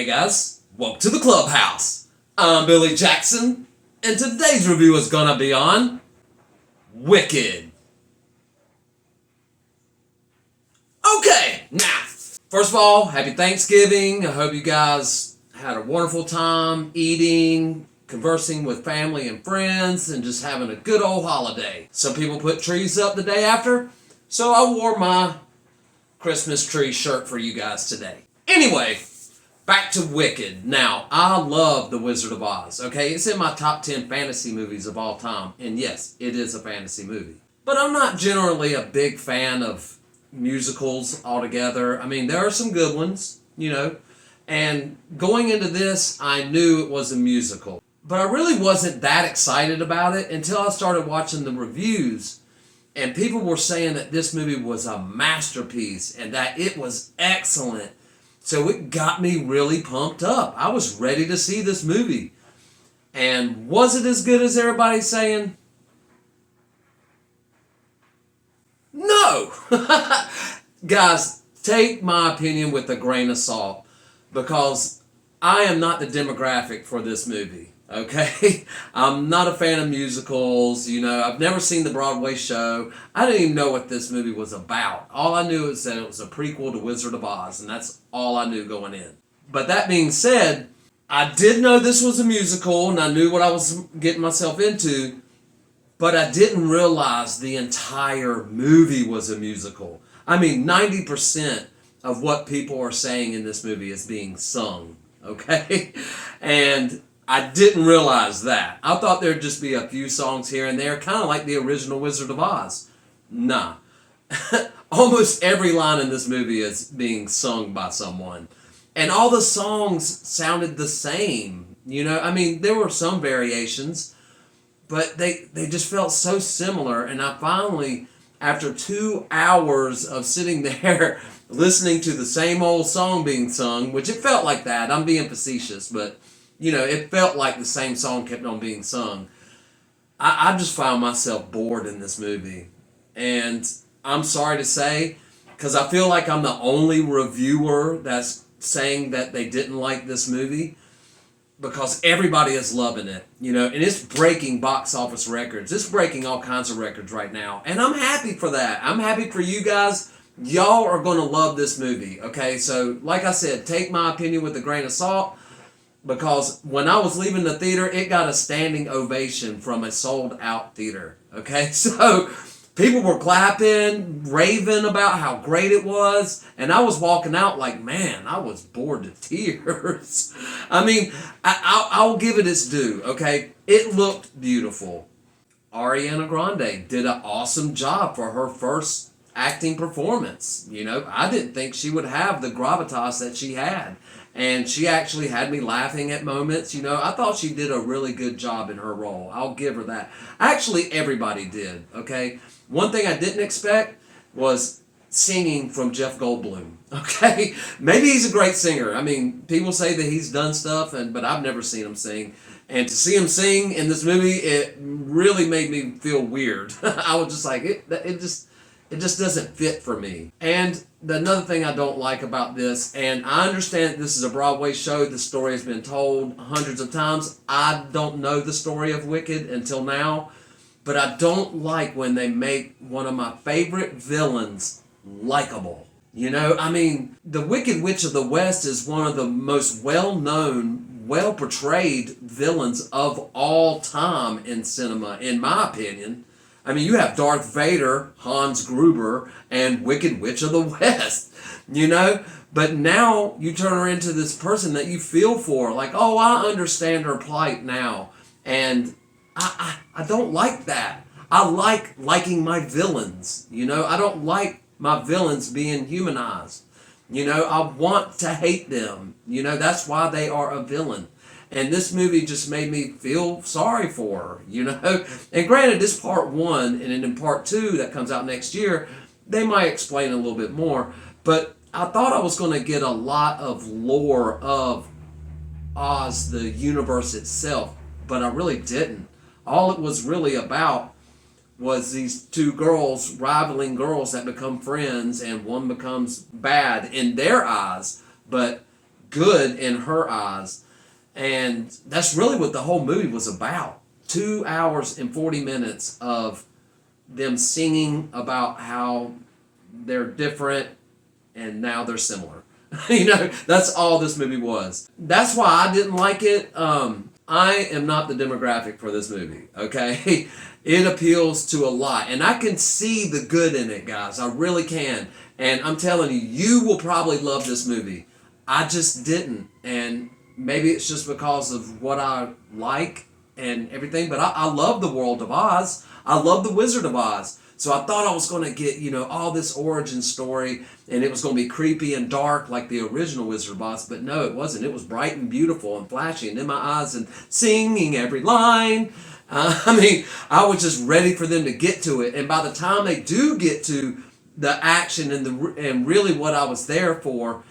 Hey guys, welcome to the clubhouse. I'm Billy Jackson, and today's review is gonna be on Wicked. Okay, now, first of all, happy Thanksgiving. I hope you guys had a wonderful time eating, conversing with family and friends, and just having a good old holiday. Some people put trees up the day after, so I wore my Christmas tree shirt for you guys today. Anyway, back to Wicked. Now, I love The Wizard of Oz, okay? It's in my top 10 fantasy movies of all time. And yes, it is a fantasy movie. But I'm not generally a big fan of musicals altogether. I mean, there are some good ones, And going into this, I knew it was a musical. But I really wasn't that excited about it until I started watching the reviews. And people were saying that this movie was a masterpiece and that it was excellent. So it got me really pumped up. I was ready to see this movie. And was it as good as everybody's saying? No! Guys, take my opinion with a grain of salt. Because I am not the demographic for this movie. Okay? I'm not a fan of musicals. I've never seen the Broadway show. I didn't even know what this movie was about. All I knew is that it was a prequel to Wizard of Oz, and that's all I knew going in. But that being said, I did know this was a musical, and I knew what I was getting myself into, but I didn't realize the entire movie was a musical. I mean, 90% of what people are saying in this movie is being sung, okay? And I didn't realize that. I thought there'd just be a few songs here and there, kind of like the original Wizard of Oz. Nah. Almost every line in this movie is being sung by someone. And all the songs sounded the same. I mean, there were some variations, but they just felt so similar. And I finally, after 2 hours of sitting there listening to the same old song being sung, which it felt like that. I'm being facetious, but it felt like the same song kept on being sung. I just found myself bored in this movie. And I'm sorry to say, because I feel like I'm the only reviewer that's saying that they didn't like this movie, because everybody is loving it, and it's breaking box office records. It's breaking all kinds of records right now. And I'm happy for that. I'm happy for you guys. Y'all are going to love this movie, okay? So, like I said, take my opinion with a grain of salt. Because when I was leaving the theater, it got a standing ovation from a sold-out theater. Okay? So people were clapping, raving about how great it was. And I was walking out like, man, I was bored to tears. I mean, I'll give it its due. Okay? It looked beautiful. Ariana Grande did an awesome job for her first acting performance. I didn't think she would have the gravitas that she had. And she actually had me laughing at moments. I thought she did a really good job in her role. I'll give her that. Actually, everybody did, okay? One thing I didn't expect was singing from Jeff Goldblum, okay? Maybe he's a great singer. I mean, people say that he's done stuff, but I've never seen him sing. And to see him sing in this movie, it really made me feel weird. I was just like, it just doesn't fit for me. And another thing I don't like about this, and I understand this is a Broadway show, the story has been told hundreds of times. I don't know the story of Wicked until now, but I don't like when they make one of my favorite villains likable. I mean, the Wicked Witch of the West is one of the most well-known, well-portrayed villains of all time in cinema, in my opinion. I mean, you have Darth Vader, Hans Gruber, and Wicked Witch of the West, But now you turn her into this person that you feel for. Like, oh, I understand her plight now. And I don't like that. I like liking my villains, I don't like my villains being humanized. I want to hate them. That's why they are a villain. And this movie just made me feel sorry for her, And granted, this part 1, and then in part 2 that comes out next year, they might explain a little bit more. But I thought I was going to get a lot of lore of Oz, the universe itself, but I really didn't. All it was really about was these two girls, rivaling girls that become friends, and one becomes bad in their eyes, but good in her eyes. And that's really what the whole movie was about. 2 hours and 40 minutes of them singing about how they're different and now they're similar. That's all this movie was. That's why I didn't like it. I am not the demographic for this movie, okay? It appeals to a lot. And I can see the good in it, guys. I really can. And I'm telling you, you will probably love this movie. I just didn't. And maybe it's just because of what I like and everything. But I love the world of Oz. I love the Wizard of Oz. So I thought I was going to get, all this origin story, and it was going to be creepy and dark like the original Wizard of Oz, but no, it wasn't. It was bright and beautiful and flashy and in my eyes and singing every line. I was just ready for them to get to it, and by the time they do get to the action and really what I was there for,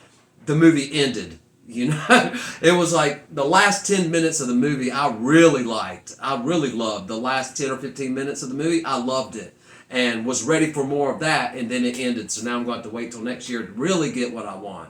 the movie ended. It was like the last 10 minutes of the movie I really liked. I really loved the last 10 or 15 minutes of the movie. I loved it and was ready for more of that, and then it ended. So now I'm going to have to wait till next year to really get what I want.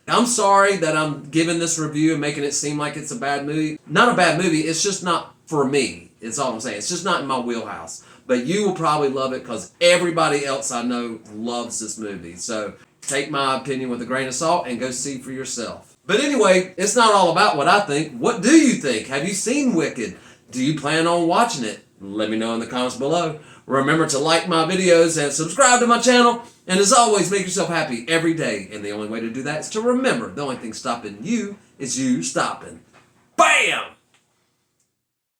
I'm sorry that I'm giving this review and making it seem like it's a bad movie. Not a bad movie, it's just not for me. It's all I'm saying. It's just not in my wheelhouse. But you will probably love it because everybody else I know loves this movie. So take my opinion with a grain of salt and go see for yourself. But anyway, it's not all about what I think. What do you think? Have you seen Wicked? Do you plan on watching it? Let me know in the comments below. Remember to like my videos and subscribe to my channel. And as always, make yourself happy every day. And the only way to do that is to remember the only thing stopping you is you stopping. Bam!